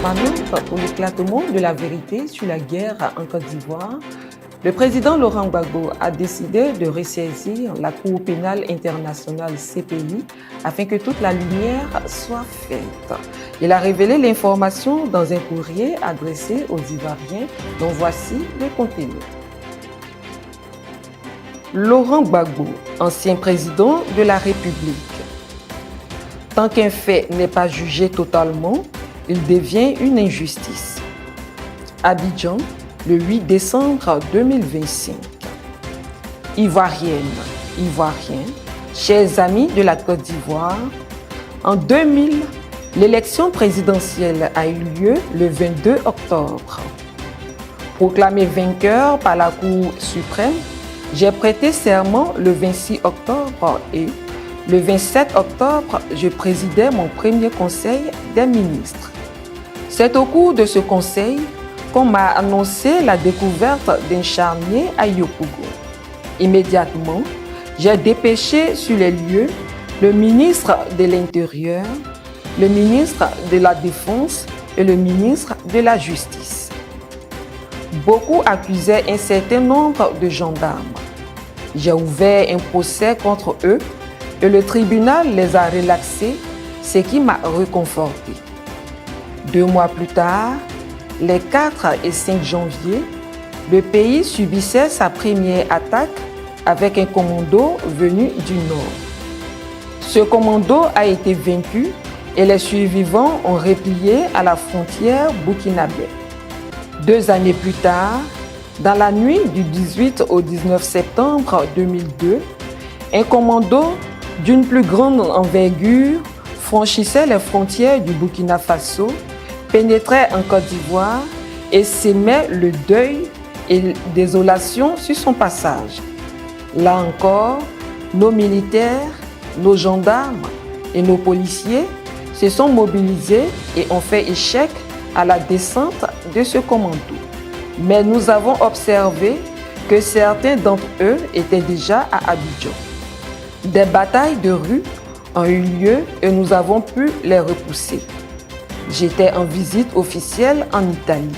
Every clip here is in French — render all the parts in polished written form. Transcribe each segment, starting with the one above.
surprenante pour l'éclatement de la vérité sur la guerre en Côte d'Ivoire, le président Laurent Gbagbo a décidé de ressaisir la Cour pénale internationale CPI afin que toute la lumière soit faite. Il a révélé l'information dans un courrier adressé aux Ivoiriens dont voici le contenu. Laurent Gbagbo, ancien président de la République. Tant qu'un fait n'est pas jugé totalement, il devient une injustice. Abidjan, le 8 décembre 2025. Ivoiriennes, Ivoiriens, chers amis de la Côte d'Ivoire, en 2000, l'élection présidentielle a eu lieu le 22 octobre. Proclamé vainqueur par la Cour suprême, j'ai prêté serment le 26 octobre et le 27 octobre, je présidais mon premier conseil des ministres. C'est au cours de ce conseil qu'on m'a annoncé la découverte d'un charnier à Yopougon. Immédiatement, j'ai dépêché sur les lieux le ministre de l'Intérieur, le ministre de la Défense et le ministre de la Justice. Beaucoup accusaient un certain nombre de gendarmes. J'ai ouvert un procès contre eux et le tribunal les a relaxés, ce qui m'a réconforté. 2 mois plus tard, les 4 et 5 janvier, le pays subissait sa première attaque avec un commando venu du nord. Ce commando a été vaincu et les survivants ont replié à la frontière burkinabé. 2 années plus tard, dans la nuit du 18 au 19 septembre 2002, un commando d'une plus grande envergure franchissait les frontières du Burkina Faso, pénétrait en Côte d'Ivoire et sémait le deuil et désolation sur son passage. Là encore, nos militaires, nos gendarmes et nos policiers se sont mobilisés et ont fait échec à la descente de ce commando. Mais nous avons observé que certains d'entre eux étaient déjà à Abidjan. Des batailles de rue ont eu lieu et nous avons pu les repousser. J'étais en visite officielle en Italie.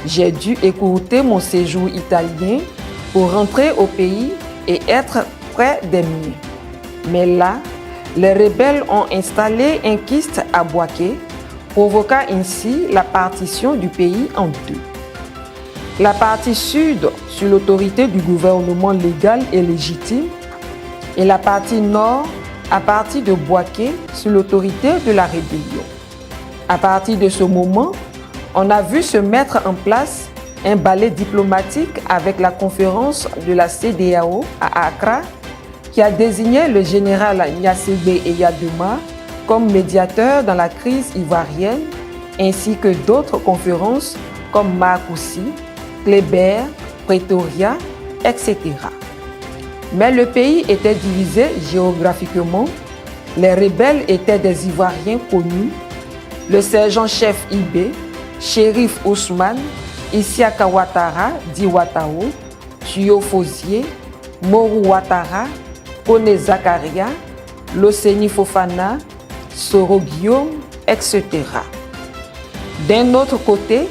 J'ai dû écourter mon séjour italien pour rentrer au pays et être près des miens. Mais là, les rebelles ont installé un kyste à Bouaké, provoquant ainsi la partition du pays en 2. La partie sud sous l'autorité du gouvernement légal et légitime et la partie nord à partir de Bouaké sous l'autorité de la rébellion. À partir de ce moment, on a vu se mettre en place un balai diplomatique avec la conférence de la CEDEAO à Accra qui a désigné le général Gnassingbé Eyadema comme médiateur dans la crise ivoirienne ainsi que d'autres conférences comme Marcoussis, Kléber, Pretoria, etc. Mais le pays était divisé géographiquement. Les rebelles étaient des Ivoiriens connus. Le sergent-chef Ibé, Shérif Ousmane, Isiaka Ouattara, dit Ouattao, Tuyo Fosier, Morou Ouattara, Kone Zakaria, Loseni Fofana, Soro Guillaume, etc. D'un autre côté,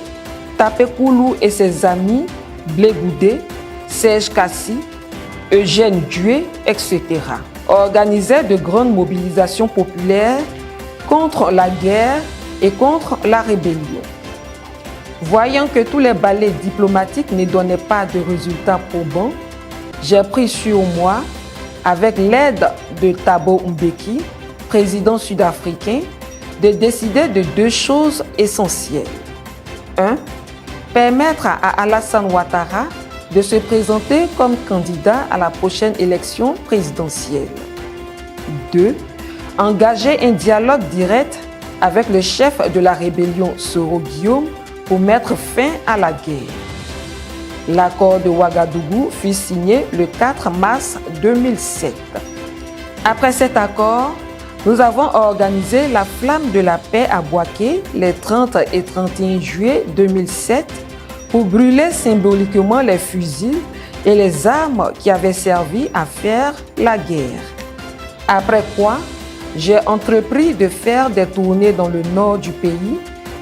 Tapé Koulou et ses amis, Blé Goudé, Serge Kassi, Eugène Dué, etc. organisaient de grandes mobilisations populaires contre la guerre et contre la rébellion. Voyant que tous les balais diplomatiques ne donnaient pas de résultats probants, j'ai pris sur moi, avec l'aide de Thabo Mbeki, président sud-africain, de décider de 2 choses essentielles. 1. Permettre à Alassane Ouattara de se présenter comme candidat à la prochaine élection présidentielle. 2. Engager un dialogue direct avec le chef de la rébellion Soro Guillaume pour mettre fin à la guerre. L'accord de Ouagadougou fut signé le 4 mars 2007. Après cet accord, nous avons organisé la flamme de la paix à Bouaké les 30 et 31 juillet 2007 pour brûler symboliquement les fusils et les armes qui avaient servi à faire la guerre. Après quoi, j'ai entrepris de faire des tournées dans le nord du pays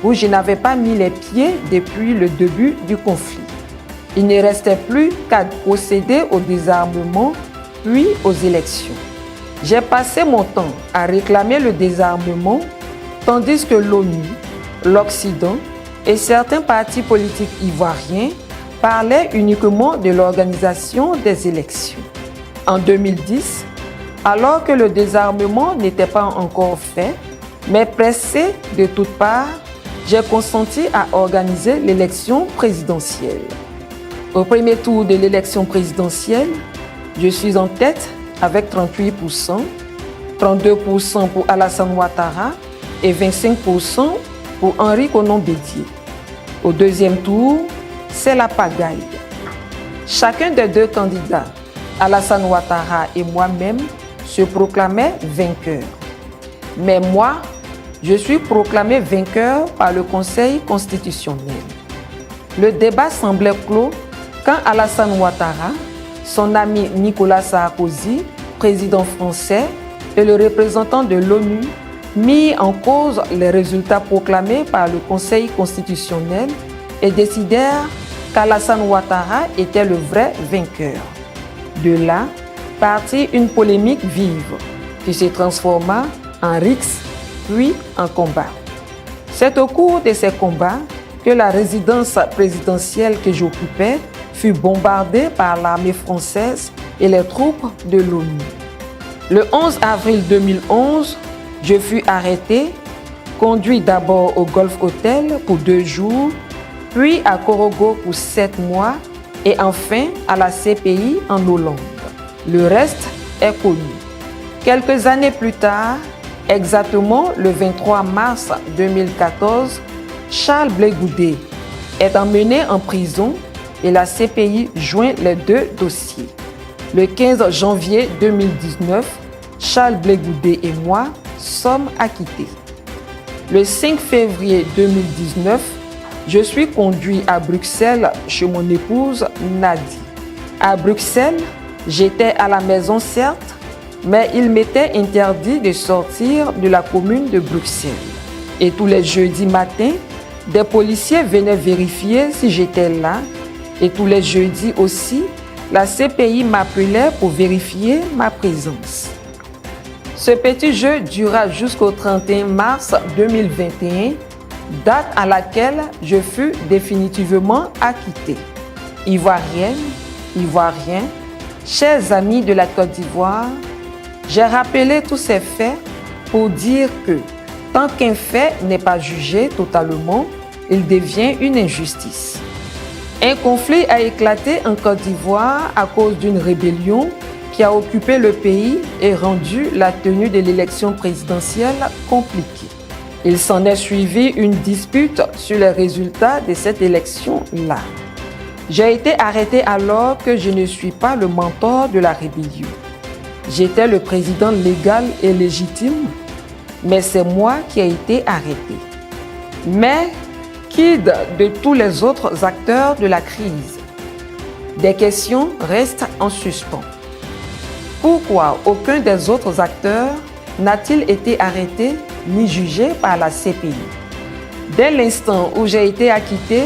où je n'avais pas mis les pieds depuis le début du conflit. Il ne restait plus qu'à procéder au désarmement puis aux élections. J'ai passé mon temps à réclamer le désarmement tandis que l'ONU, l'Occident et certains partis politiques ivoiriens parlaient uniquement de l'organisation des élections. En 2010, alors que le désarmement n'était pas encore fait, mais pressé de toutes parts, j'ai consenti à organiser l'élection présidentielle. Au premier tour de l'élection présidentielle, je suis en tête avec 38%, 32% pour Alassane Ouattara et 25% pour Henri Konan Bédié. Au deuxième tour, c'est la pagaille. Chacun des deux candidats, Alassane Ouattara et moi-même, se proclamaient vainqueurs. Mais moi, je suis proclamé vainqueur par le Conseil constitutionnel. Le débat semblait clos quand Alassane Ouattara, son ami Nicolas Sarkozy, président français, et le représentant de l'ONU mis en cause les résultats proclamés par le Conseil constitutionnel et décidèrent qu'Alassane Ouattara était le vrai vainqueur. De là, partit une polémique vive qui se transforma en rixe puis en combat. C'est au cours de ces combats que la résidence présidentielle que j'occupais fut bombardée par l'armée française et les troupes de l'ONU. Le 11 avril 2011, je fus arrêté, conduit d'abord au Golf Hotel pour 2 jours, puis à Korogo pour 7 mois et enfin à la CPI en Hollande. Le reste est connu. Quelques années plus tard, exactement le 23 mars 2014, Charles Blé Goudé est emmené en prison et la CPI joint les 2 dossiers. Le 15 janvier 2019, Charles Blé Goudé et moi sommes acquittés. Le 5 février 2019, je suis conduit à Bruxelles chez mon épouse Nadie. À Bruxelles, j'étais à la maison certes, mais il m'était interdit de sortir de la commune de Bruxelles. Et tous les jeudis matins, des policiers venaient vérifier si j'étais là. Et tous les jeudis aussi, la CPI m'appelait pour vérifier ma présence. Ce petit jeu dura jusqu'au 31 mars 2021, date à laquelle je fus définitivement acquitté. Ivoirienne, Ivoirien, chers amis de la Côte d'Ivoire, j'ai rappelé tous ces faits pour dire que tant qu'un fait n'est pas jugé totalement, il devient une injustice. Un conflit a éclaté en Côte d'Ivoire à cause d'une rébellion qui a occupé le pays et rendu la tenue de l'élection présidentielle compliquée. Il s'en est suivi une dispute sur les résultats de cette élection-là. J'ai été arrêté alors que je ne suis pas le mentor de la rébellion. J'étais le président légal et légitime, mais c'est moi qui ai été arrêté. Mais qu'id de tous les autres acteurs de la crise? Des questions restent en suspens. Pourquoi aucun des autres acteurs n'a-t-il été arrêté ni jugé par la CPI? Dès l'instant où j'ai été acquitté,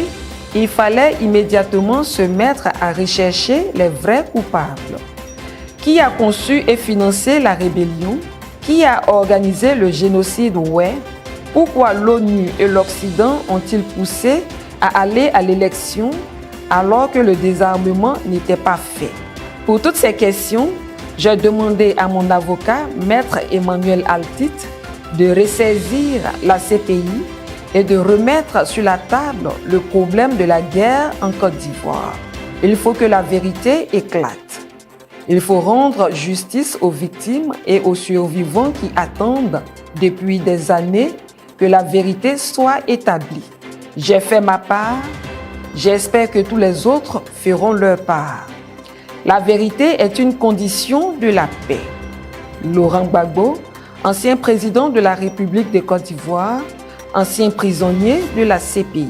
il fallait immédiatement se mettre à rechercher les vrais coupables. Qui a conçu et financé la rébellion? Qui a organisé le génocide Oué? Pourquoi l'ONU et l'Occident ont-ils poussé à aller à l'élection alors que le désarmement n'était pas fait? Pour toutes ces questions, j'ai demandé à mon avocat, Maître Emmanuel Altit, de ressaisir la CPI et de remettre sur la table le problème de la guerre en Côte d'Ivoire. Il faut que la vérité éclate. Il faut rendre justice aux victimes et aux survivants qui attendent depuis des années que la vérité soit établie. J'ai fait ma part, j'espère que tous les autres feront leur part. La vérité est une condition de la paix. Laurent Gbagbo, ancien président de la République de Côte d'Ivoire, ancien prisonnier de la CPI.